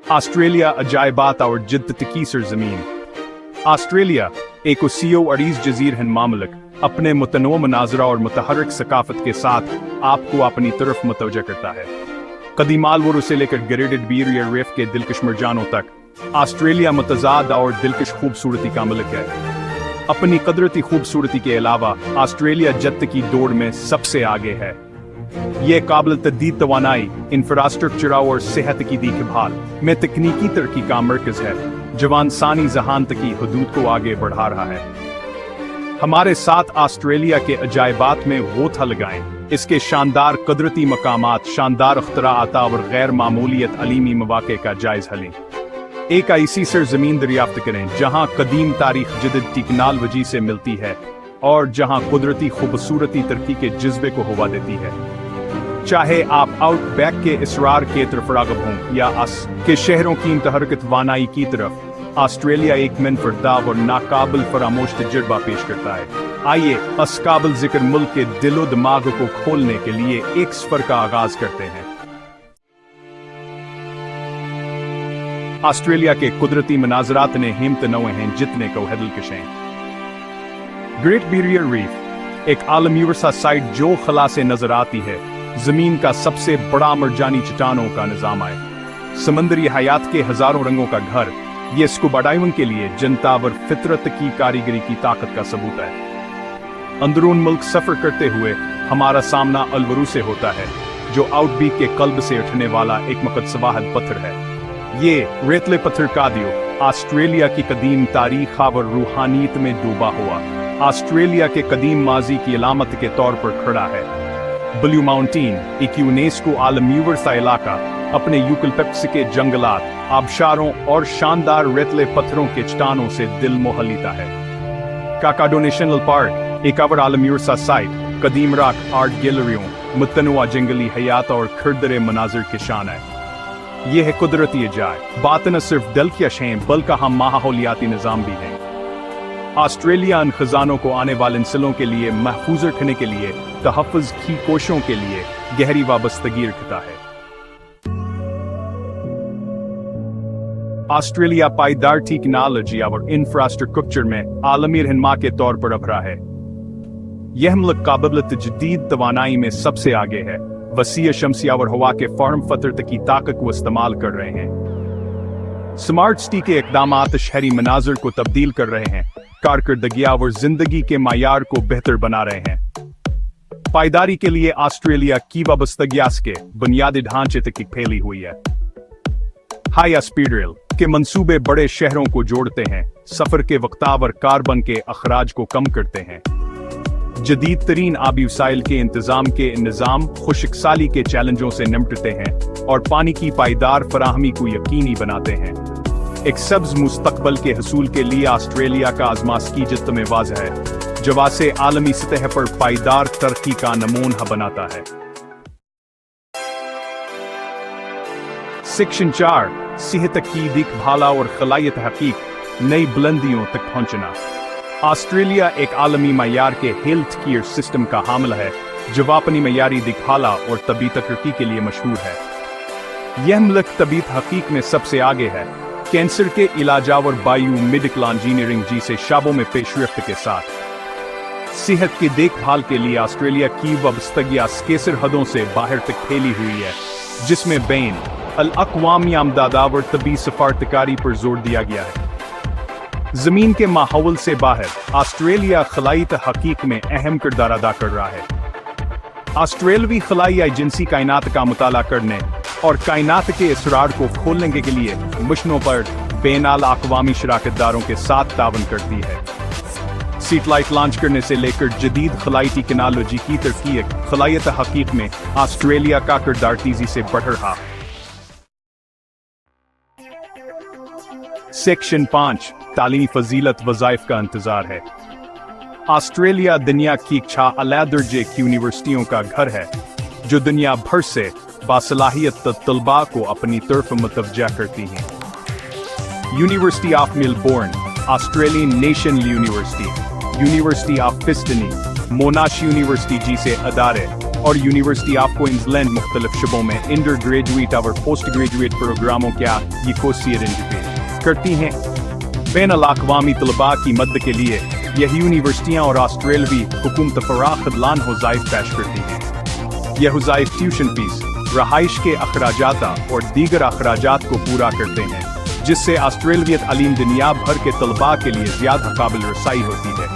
Australia عجائبات اور جدت کی سرزمین۔ آسٹریلیا ایک وسیع و عریض جزیر ہند مملک اپنے متنوع مناظرہ اور متحرک ثقافت کے ساتھ آپ کو اپنی طرف متوجہ کرتا ہے۔ قدیم الورو سے لے کر گریٹ بیریئر ریف کے دلکش مرجانوں تک آسٹریلیا متضاد اور دلکش خوبصورتی کا ملک ہے۔ اپنی قدرتی خوبصورتی کے علاوہ آسٹریلیا جدت کی دوڑ میں سب سے آگے ہے۔ یہ قابل تجدید توانائی، انفراسٹرکچر اور صحت کی دیکھ بھال میں تکنیکی ترقی کا مرکز ہے، جو انسانی ذہانت کی حدود کو آگے بڑھا رہا ہے۔ ہمارے ساتھ آسٹریلیا کے عجائبات میں غوطہ لگائیں، اس کے شاندار قدرتی مقامات، شاندار اختراعات اور غیر معمولیت علیمی مواقع کا جائزہ لیں۔ ایک ایسی سرزمین دریافت کریں جہاں قدیم تاریخ جدید ٹیکنالوجی سے ملتی ہے اور جہاں قدرتی خوبصورتی ترقی کے جذبے کو ہوا دیتی ہے۔ چاہے آپ آؤٹ بیک کے اسرار کی طرف راغب ہوں یا کے شہروں کی متحرک توانائی کی طرف، آسٹریلیا ایک منفرد اور ناقابل فراموش تجربہ پیش کرتا ہے۔ آئیے اس قابل ذکر ملک کے دل و دماغ کو کھولنے کے لیے ایک سفر کا آغاز کرتے ہیں۔ آسٹریلیا کے قدرتی مناظرات نے ہمت نوے ہیں جتنے کو حدل کشیں۔ گریٹ بیریئر ریف ایک عالمی ورثہ سائٹ جو خلا سے نظر آتی ہے، زمین کا سب سے بڑا مرجانی چٹانوں کا نظام ہے، سمندری حیات کے ہزاروں رنگوں کا گھر۔ یہ اسکوبا ڈائیونگ کے لیے جنتاور فطرت کی کاریگری کی طاقت کا ثبوت ہے۔ اندرون ملک سفر کرتے ہوئے ہمارا سامنا الورو سے ہوتا ہے، جو آؤٹ بیک کے قلب سے اٹھنے والا ایک مقدس واحد پتھر ہے۔ یہ ریتلے پتھر کادیو آسٹریلیا کی قدیم تاریخ اور روحانیت میں ڈوبا ہوا آسٹریلیا کے قدیم ماضی کی علامت کے طور پر کھڑا ہے۔ بلیو ماؤنٹین ایک یونیسکو عالمی ورثہ علاقہ اپنے یوکلپٹس کے جنگلات، آبشاروں اور شاندار ریتلے پتھروں کے چٹانوں سے دل موہ لیتا ہے۔ کاکاڈو نیشنل پارک ایک اور عالمی ورثہ سائٹ قدیم راک آرٹ گیلریوں، متنوع جنگلی حیات اور کھردرے مناظر کی شان ہے۔ یہ ہے قدرتی عجائب بات نہ صرف دل کی اشیں بلکہ ہم ماحولیاتی نظام بھی ہیں۔ آسٹریلیا ان خزانوں کو آنے والے نسلوں کے لیے محفوظ رکھنے کے لیے تحفظ کی کوششوں کے لیے گہری وابستگی رکھتا ہے۔ آسٹریلیا پائیدار ٹیکنالوجی اور انفراسٹرکچر میں عالمی رہنما کے طور پر ابھرا ہے۔ یہ ملک قابل تجدید توانائی میں سب سے آگے ہے، وسیع شمسیہ اور ہوا کے فارم فطرت کی طاقت کو استعمال کر رہے ہیں۔ سمارٹ سٹی کے اقدامات شہری مناظر کو تبدیل کر رہے ہیں، کارکردگی اور زندگی کے معیار کو بہتر بنا رہے ہیں۔ پائیداری کے لیے آسٹریلیا کی وابستگی اس کے بنیادی ڈھانچے تک پھیلی ہوئی ہے۔ ہائی اسپیڈ ریل کے منصوبے بڑے شہروں کو جوڑتے ہیں، سفر کے وقت اور کاربن کے اخراج کو کم کرتے ہیں۔ جدید ترین آبی وسائل کے انتظام کے نظام خشک سالی کے چیلنجوں سے نمٹتے ہیں اور پانی کی پائیدار فراہمی کو یقینی بناتے ہیں۔ ایک سبز مستقبل کے حصول کے لیے آسٹریلیا کا عزم کی جدت میں واضح ہے، جو اسے عالمی سطح پر پائیدار ترقی کا نمونہ بناتا ہے۔ سیکشن 4 صحت کی دیکھ بھال اور خلائی تحقیق، نئی بلندیوں تک پہنچنا۔ آسٹریلیا ایک عالمی معیار کے ہیلتھ کیئر سسٹم کا حامل ہے، جو اپنی معیاری دیکھ بھال اور طبی ترقی کے لیے مشہور ہے۔ یہ ملک طبی تحقیق میں سب سے آگے ہے، کینسر کے علاج اور بایو میڈیکل انجینئرنگ جیسے شعبوں میں پیش رفت کے ساتھ۔ صحت کی دیکھ بھال کے لیے آسٹریلیا کی وابستگی کی سرحدوں سے باہر تک پھیلی ہوئی ہے، جس میں بین الاقوامی امداد اور طبی سفارتکاری پر زور دیا گیا ہے۔ زمین کے ماحول سے باہر آسٹریلیا خلائی تحقیق میں اہم کردار ادا کر رہا ہے۔ آسٹریلوی خلائی ایجنسی کائنات کا مطالعہ کرنے اور کائنات کے اسرار کو کھولنے کے لیے مشنوں پر بین الاقوامی شراکت داروں کے ساتھ تعاون کرتی ہے۔ سیٹلائٹ لانچ کرنے سے لے کر جدید خلائی ٹیکنالوجی کی ترقی خلائی تحقیق میں آسٹریلیا کا کردار تیزی سے بڑھ رہا۔ سیکشن 5 تعلیمی فضیلت وظائف کا انتظار ہے۔ آسٹریلیا دنیا کی 6 اعلیٰ درجے کی یونیورسٹیوں کا گھر ہے، جو دنیا بھر سے باصلاحیت طلباء کو اپنی طرف متوجہ کرتی ہیں۔ University of Melbourne, Australian National University, university of پسٹنی، موناش یونیورسٹی جیسے ادارے اور یونیورسٹی آف کوئنزلینڈ مختلف شعبوں میں انڈر گریجویٹ اور پوسٹ گریجویٹ پروگراموں کیا یہ کوسیر انٹیگریٹ کرتی ہیں۔ بین الاقوامی طلباء کی مدد کے لیے یہ یونیورسٹیاں اور آسٹریلوی حکومت فراخ خدلان وظائف پیش کرتی ہیں۔ یہ وظائف ٹیوشن فیس، رہائش کے اخراجات اور دیگر اخراجات کو پورا کرتے ہیں، جس سے آسٹریلیت علیم دنیا بھر کے طلباء کے لیے زیادہ قابل رسائی ہوتی ہے۔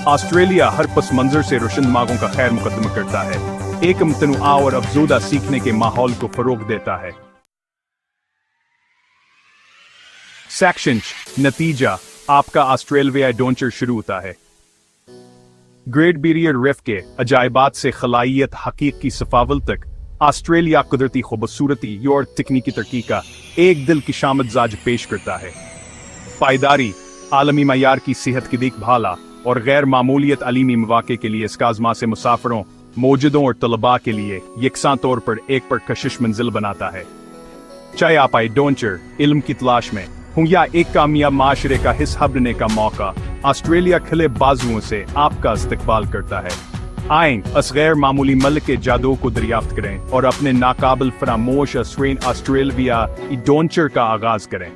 آسٹریلیا ہر پس منظر سے روشن دماغوں کا خیر مقدم کرتا ہے، ایک متنوع اور افزودہ سیکھنے کے ماحول کو فروغ دیتا ہے۔ سیکشن نتیجہ آپ کا آسٹریلویا ایڈونچر شروع ہوتا ہے۔ گریٹ بیریئر ریف کے عجائبات سے خلائی حقیقی سفاول تک آسٹریلیا قدرتی خوبصورتی اور تکنیکی ترقی کا ایک دلکش مزاج پیش کرتا ہے۔ پائیداری، عالمی معیار کی صحت کی دیکھ بھال اور غیر معمولیت علیمی مواقع کے لیے اس کا آزما سے مسافروں، موجودوں اور طلباء کے لیے یکساں طور پر ایک پرکشش منزل بناتا ہے۔ چاہے آپ ایڈونچر، علم کی تلاش میں ہوں یا ایک کامیاب معاشرے کا حصہ بننے کا موقع، آسٹریلیا کھلے بازوؤں سے آپ کا استقبال کرتا ہے۔ آئیں اس غیر معمولی ملک کے جادو کو دریافت کریں اور اپنے ناقابل فراموش آسٹریلویا ایڈونچر کا آغاز کریں۔